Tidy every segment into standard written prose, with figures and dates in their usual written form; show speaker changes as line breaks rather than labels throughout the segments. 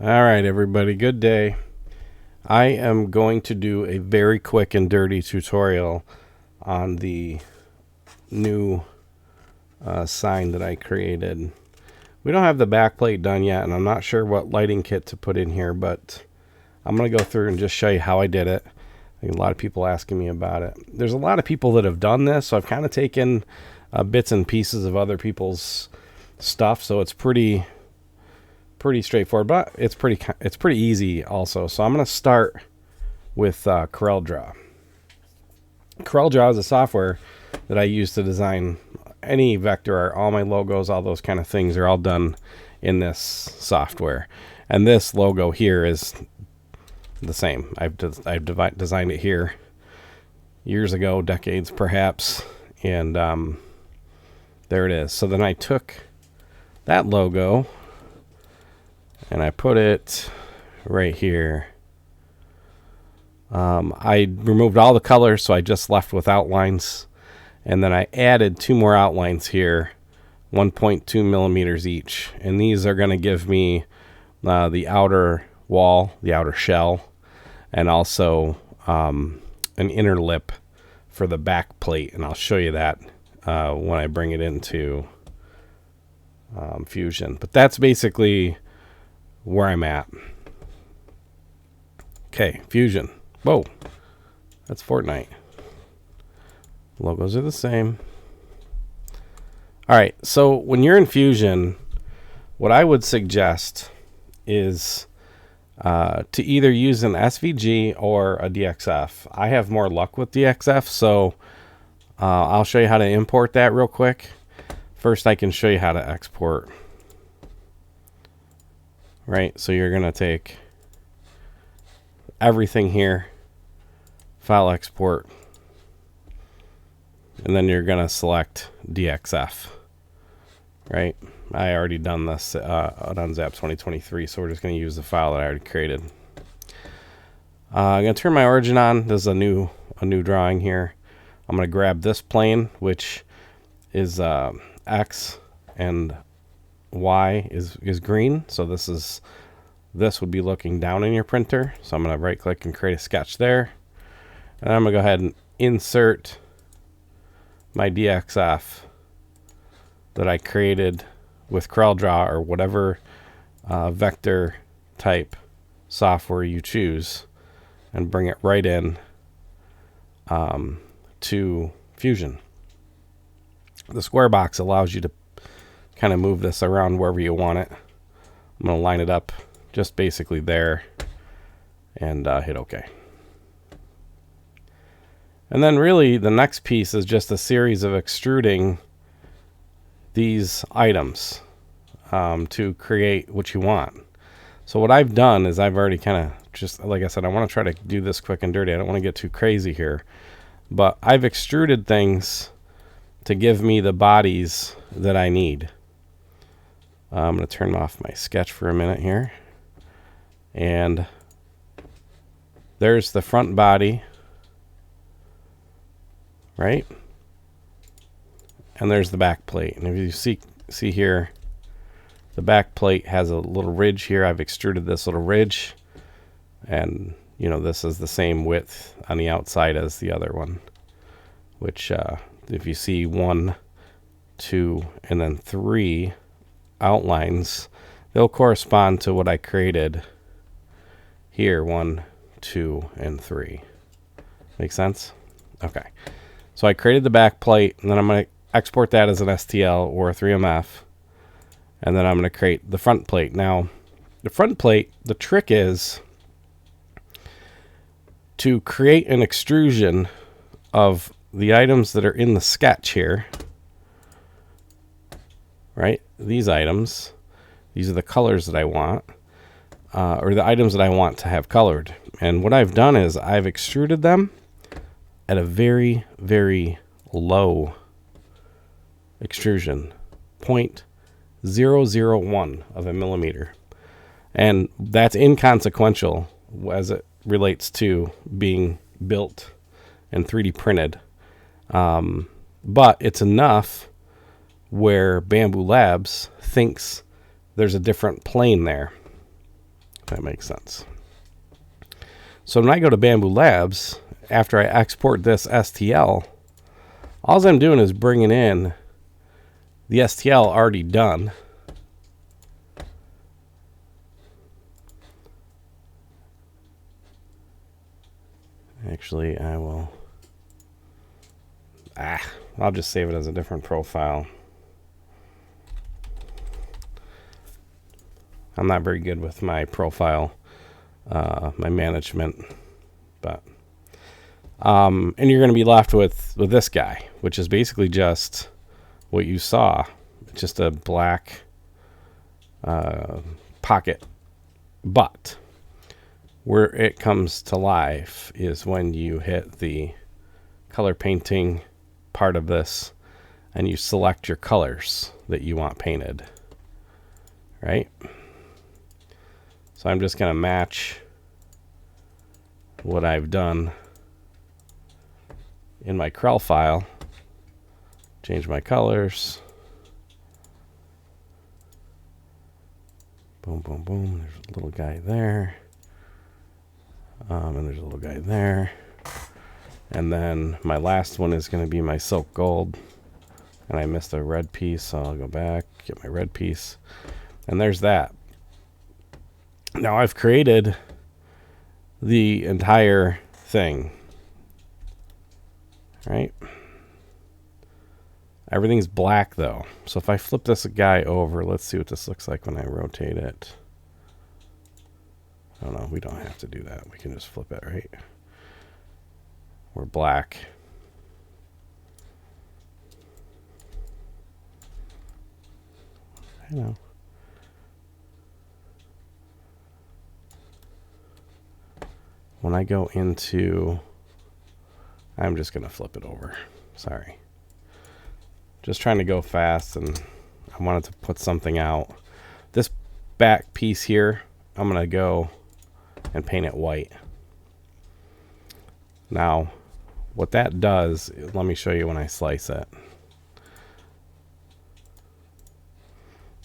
All right, everybody, good day. I am going to do a very quick and dirty tutorial on the new sign that I created. We don't have the backplate done yet, and I'm not sure what lighting kit to put in here, but I'm going to go through and just show you how I did it. I get a lot of people asking me about it. There's a lot of people that have done this, so I've kind of taken bits and pieces of other people's stuff, so it's pretty straightforward, but it's pretty easy also. So I'm going to start with CorelDRAW. CorelDRAW is a software that I use to design any vector art. All my logos, all those kind of things are all done in this software. And this logo here is the same. I've designed it here years ago, decades perhaps, and there it is. So then I took that logo and I put it right here. I removed all the colors, so I just left with outlines. And then I added 2 more outlines here, 1.2 millimeters each. And these are going to give me the outer wall, the outer shell, and also an inner lip for the back plate. And I'll show you that when I bring it into Fusion. But that's basically where I'm at. Okay, Fusion. Whoa, that's Fortnite. Logos are the same. All right, so when you're in Fusion, what I would suggest is to either use an SVG or a DXF. I have more luck with DXF, so I'll show you how to import that real quick. First, I can show you how to export. Right, so you're going to take everything here, file export, and then you're going to select DXF. Right, I already done this on Zap 2023, so we're just going to use the file that I already created. I'm going to turn my origin on. This is a new drawing here. I'm going to grab this plane, which is X, and Y is green. So this would be looking down in your printer. So I'm going to right click and create a sketch there. And I'm going to go ahead and insert my DXF that I created with CorelDRAW or whatever vector type software you choose, and bring it right in to Fusion. The square box allows you to kind of move this around wherever you want it. I'm going to line it up just basically there and hit OK. And then really the next piece is just a series of extruding these items to create what you want. So what I've done is I've already kind of, just like I said, I want to try to do this quick and dirty. I don't want to get too crazy here, but I've extruded things to give me the bodies that I need. I'm going to turn off my sketch for a minute here. And there's the front body, right? And there's the back plate. And if you see here, the back plate has a little ridge here. I've extruded this little ridge. And, you know, this is the same width on the outside as the other one, which if you see 1, 2, and then 3 outlines, they'll correspond to what I created here. 1, 2, and 3. Make sense? Okay. So I created the back plate, and then I'm going to export that as an STL or a 3MF, and then I'm going to create the front plate. Now, the front plate, the trick is to create an extrusion of the items that are in the sketch here. Right? These items, these are the colors that I want, or the items that I want to have colored. And what I've done is I've extruded them at a very, very low extrusion, 0.001 of a millimeter. And that's inconsequential as it relates to being built and 3D printed. But it's enough where Bambu Labs thinks there's a different plane there. that makes sense. So when I go to Bambu Labs, after I export this STL, all I'm doing is bringing in the STL already done. Actually, I will... I'll just save it as a different profile. I'm not very good with my profile, my management, but... and you're going to be left with this guy, which is basically just what you saw. It's just a black pocket. But where it comes to life is when you hit the color painting part of this and you select your colors that you want painted, right? So I'm just going to match what I've done in my Corel file, change my colors. Boom, boom, boom. There's a little guy there. And there's a little guy there. And then my last one is going to be my silk gold. And I missed a red piece, so I'll go back, get my red piece. And there's that. Now I've created the entire thing. Right? Everything's black though. So if I flip this guy over, let's see what this looks like when I rotate it. Oh no, we don't have to do that. We can just flip it, right? We're black. I know. When I go into... I'm just going to flip it over. Sorry. Just trying to go fast, and I wanted to put something out. This back piece here, I'm going to go and paint it white. Now, what that does, let me show you when I slice it.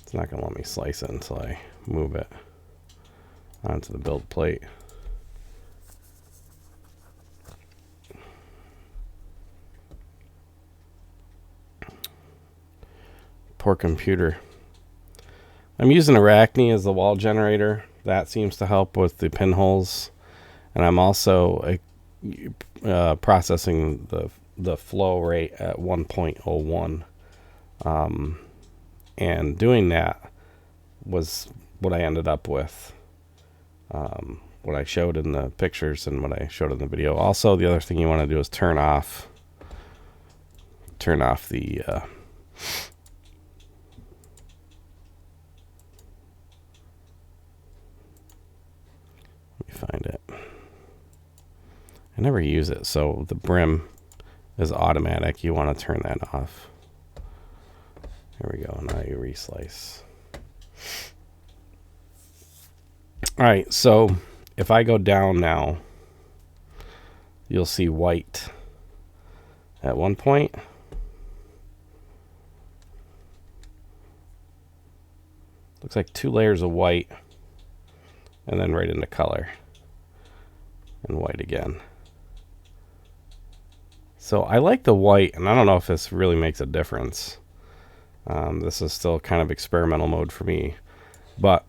It's not going to let me slice it until I move it onto the build plate. Poor computer. I'm using Arachne as the wall generator. That seems to help with the pinholes. And I'm also processing the flow rate at 1.01. And doing that was what I ended up with. What I showed in the pictures and what I showed in the video. Also, the other thing you want to do is turn off the find it. I never use it, so the brim is automatic. You want to turn that off. There we go. Now you reslice. All right, so if I go down now, you'll see white at one point. Looks like 2 layers of white, and then right into color. And white again. So I like the white, and I don't know if this really makes a difference. This is still kind of experimental mode for me. But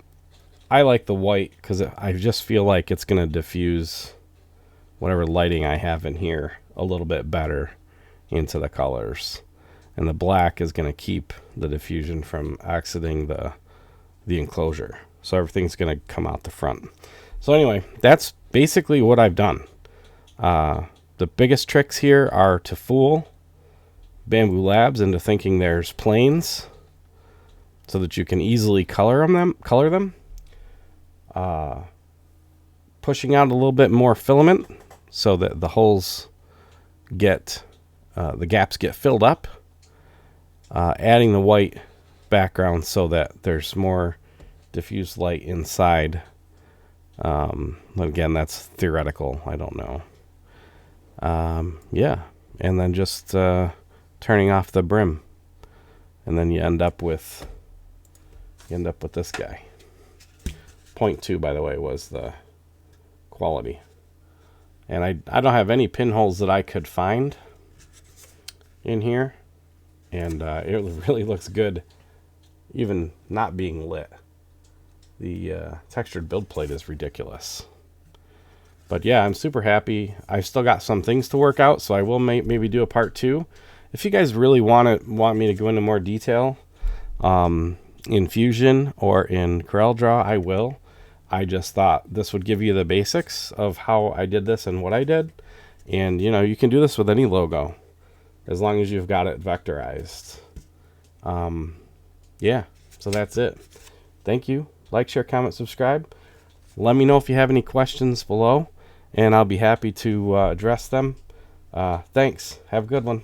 I like the white because I just feel like it's going to diffuse whatever lighting I have in here a little bit better into the colors. And the black is going to keep the diffusion from exiting the enclosure. So everything's going to come out the front. So anyway, that's basically what I've done. The biggest tricks here are to fool Bambu Labs into thinking there's planes so that you can easily color them. Pushing out a little bit more filament so that the holes get, the gaps get filled up. Adding the white background so that there's more diffused light inside. Again, that's theoretical. I don't know. Yeah, and then just turning off the brim, and then you end up with this guy. 0.2, by the way, was the quality. And I don't have any pinholes that I could find in here. And it really looks good, even not being lit. The textured build plate is ridiculous. But yeah, I'm super happy. I've still got some things to work out, so I will maybe do a part 2. If you guys really want me to go into more detail in Fusion or in CorelDRAW, I will. I just thought this would give you the basics of how I did this and what I did. And, you know, you can do this with any logo as long as you've got it vectorized. Yeah, so that's it. Thank you. Like, share, comment, subscribe. Let me know if you have any questions below, and I'll be happy to address them. Thanks. Have a good one.